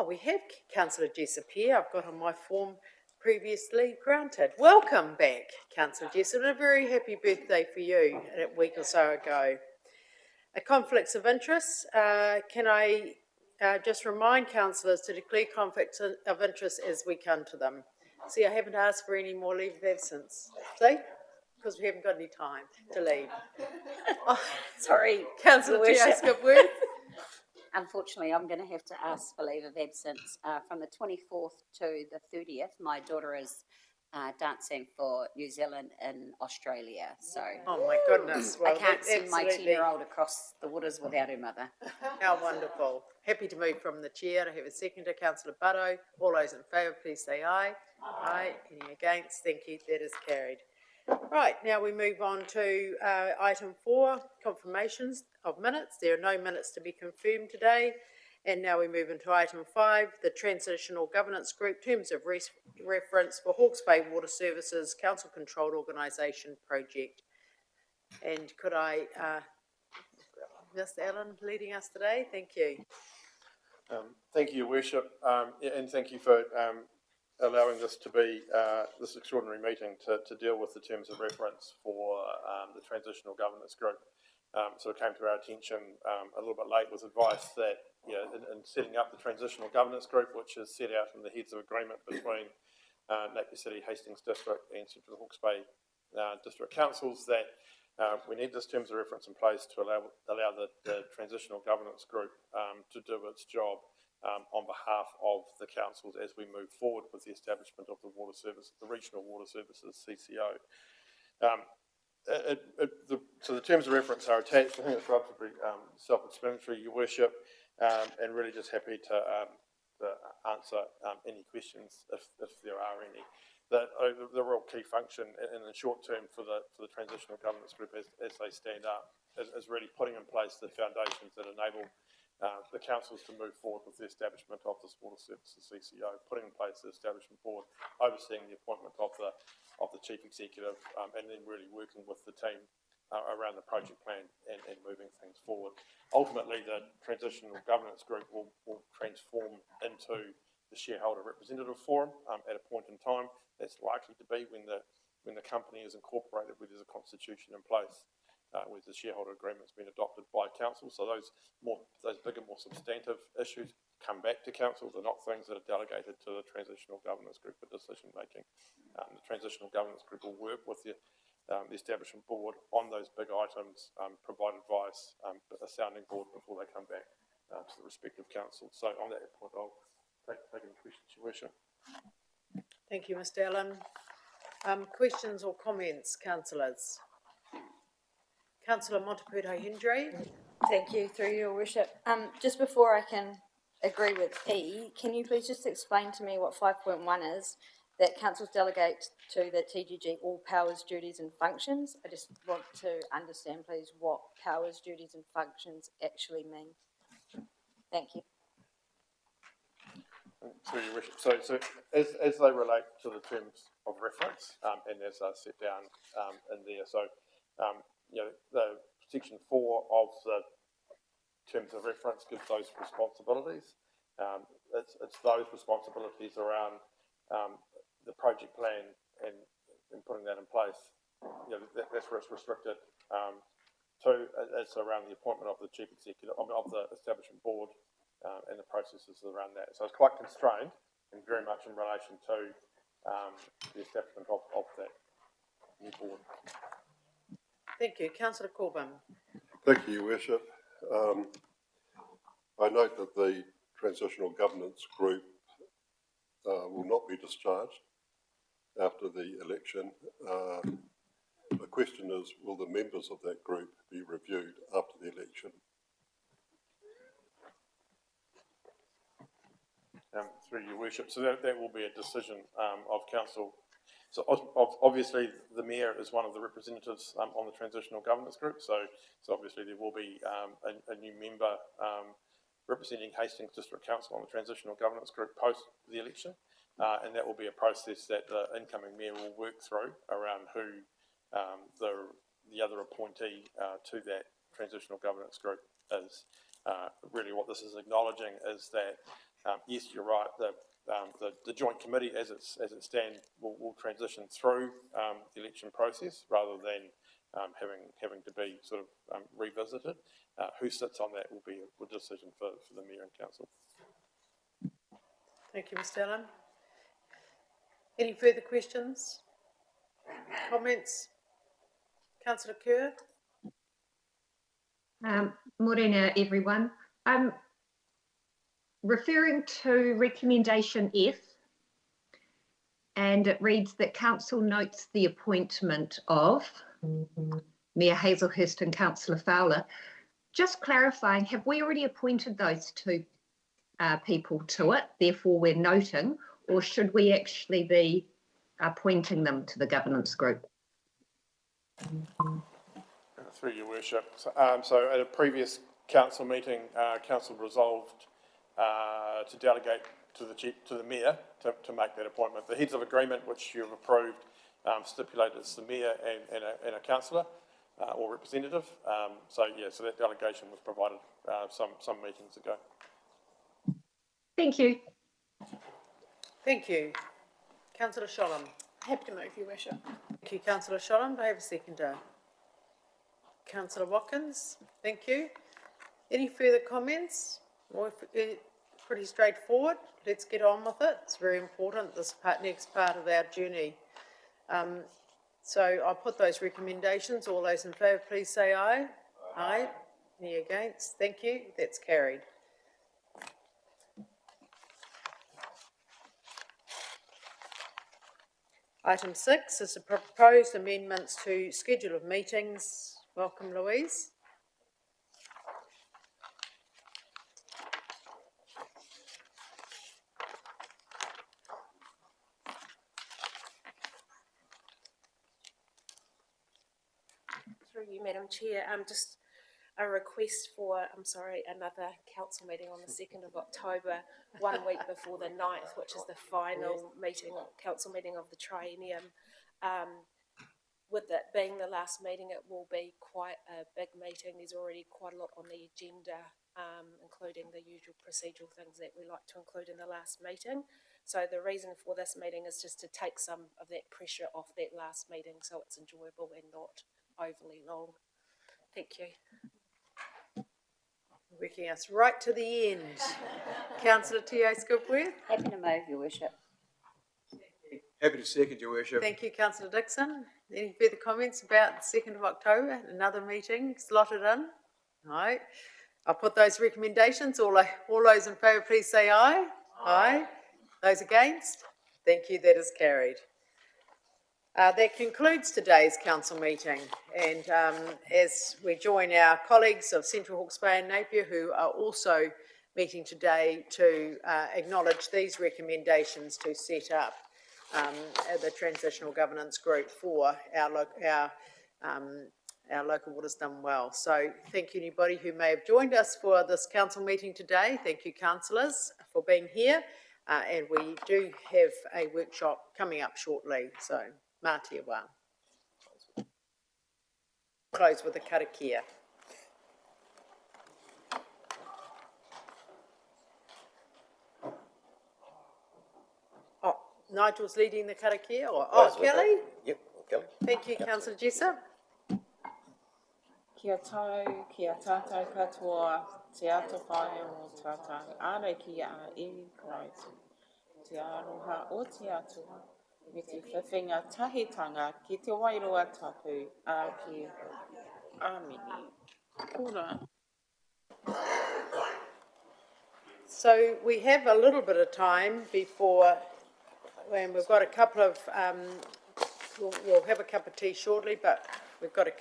Oh, we have Councillor Jessup here. I've got on my form previously granted. Welcome back, Councillor Jessup, and a very happy birthday for you a week or so ago. Conflicts of interest. Can I just remind councillors to declare conflicts of interest as we come to them? See, I haven't asked for any more leave of absence. See? Because we haven't got any time to leave. Oh, sorry, Councillor T.A. Skipworth. Unfortunately, I'm going to have to ask for leave of absence from the 24th to the 30th. My daughter is dancing for New Zealand in Australia, so oh my goodness, well, I can't send my 10-year-old across the waters without her mother. How wonderful. Happy to move from the chair. I have a seconder, Councillor Butto. All those in favour, please say aye. Aye. Any against? Thank you. That is carried. Right, now we move on to item 4, confirmations of minutes. There are no minutes to be confirmed today. And now we move into item 5, the Transitional Governance Group, terms of reference for Hawke's Bay Water Services Council Controlled Organisation project. And could I, Mr. Allen leading us today? Thank you. Thank you, Your Worship, and thank you for allowing this to be this extraordinary meeting to deal with the terms of reference for the Transitional Governance Group. So it came to our attention a little bit late with advice that in setting up the Transitional Governance Group, which is set out in the heads of agreement between Napier City, Hastings District and Central Hawke's Bay District Councils, that we need this terms of reference in place to allow the Transitional Governance Group to do its job on behalf of the councils as we move forward with the establishment of the water service, the Regional Water Services (CCO). So the terms of reference are attached. I think it's relatively self-explanatory, Your Worship, and really just happy to answer any questions if there are any. The real key function in the short term for the Transitional Governance Group as they stand up is really putting in place the foundations that enable the councils to move forward with the establishment of this water services CCO, putting in place the establishment board, overseeing the appointment of the chief executive, and then really working with the team around the project plan and moving things forward. Ultimately, the Transitional Governance Group will transform into the shareholder representative forum at a point in time. That's likely to be when the company is incorporated, where there's a constitution in place, where the shareholder agreement's been adopted by council. So those bigger, more substantive issues come back to council. They're not things that are delegated to the Transitional Governance Group for decision making. The Transitional Governance Group will work with the establishment board on those big items, provide advice, a sounding board before they come back to the respective councils. So on that point, I'll take any questions, Your Worship. Thank you, Mr. Allen. Questions or comments, councillors? Councillor Montepurto-Hendry. Thank you, through Your Worship. Just before I can agree with E, can you please just explain to me what 5.1 is, that councils delegate to the TGG all powers, duties and functions? I just want to understand, please, what powers, duties and functions actually mean. Thank you. Through Your Worship. So as they relate to the terms of reference and as they're set down in there, so the section 4 of the terms of reference gives those responsibilities. It's those responsibilities around the project plan and putting that in place. That's where it's restricted to. It's around the appointment of the chief executive of the establishment board and the processes around that. So it's quite constrained and very much in relation to the establishment of that new board. Thank you. Councillor Corbyn. Thank you, Your Worship. I note that the Transitional Governance Group will not be discharged after the election. The question is, will the members of that group be reviewed after the election? Through Your Worship. So that will be a decision of council. So obviously the Mayor is one of the representatives on the Transitional Governance Group. So obviously there will be a new member representing Hastings District Council on the Transitional Governance Group post the election. And that will be a process that the incoming Mayor will work through around who the other appointee to that Transitional Governance Group is. Really what this is acknowledging is that yes, you're right, the joint committee as it stands will transition through, the election process rather than, having to be sort of, revisited. Who sits on that will be a decision for the mayor and council. Thank you, Mr Allen. Any further questions? Comments? Councillor Kerr? Morena, everyone. Referring to recommendation F, and it reads that council notes the appointment of Mayor Hazelhurst and Councillor Fowler. Just clarifying, have we already appointed those two people to it, therefore we're noting, or should we actually be appointing them to the governance group? Through your worship. So at a previous council meeting, council resolved to delegate to the mayor to make that appointment. The heads of agreement which you've approved stipulated it's the mayor and a councillor or representative. So that delegation was provided some meetings ago. Thank you. Thank you. Councillor Sholem? Happy to move, Your Worship. Thank you, Councillor Sholem. Do I have a seconder? Councillor Watkins? Thank you. Any further comments? Well, pretty straightforward. Let's get on with it. It's very important, this next part of our journey. So I'll put those recommendations. All those in favour, please say aye. Aye. Any against? Thank you. That's carried. Item 6 is the proposed amendments to schedule of meetings. Welcome, Louise. Through you, Madam Chair, just a request for, another council meeting on the 2nd of October, 1 week before the 9th, which is the final council meeting of the triennium. With it being the last meeting, it will be quite a big meeting. There's already quite a lot on the agenda, including the usual procedural things that we like to include in the last meeting. So the reason for this meeting is just to take some of that pressure off that last meeting so it's enjoyable and not overly long. Thank you. Working us right to the end. Councillor T.A. Skipworth? Happy to move, Your Worship. Happy to second, Your Worship. Thank you, Councillor Dixon. Any further comments about the 2nd of October, another meeting slotted in? No. I'll put those recommendations. All those in favour, please say aye. Aye. Those against? Thank you, that is carried. That concludes today's council meeting, and as we join our colleagues of Central Hawke's Bay and Napier who are also meeting today to acknowledge these recommendations to set up the transitional governance group for our local Waters Done Well. So thank you anybody who may have joined us for this council meeting today. Thank you councillors for being here, and we do have a workshop coming up shortly, so Mātia wā. Close with a karakia. Oh, Nigel's leading the karakia, or Kelly? Yep, Kelly. Thank you, Councillor Jessup. Kia tau, kia tātou katoa, te ato whae o tātai, ārai ki a iwi Christ. Te aroha o te atua, me te whiwhinga tahitanga ki te wairoa tapu, a ki āmini. Kura. So we have a little bit of time before, and we've got a couple of, we'll have a cup of tea shortly, but we've got a couple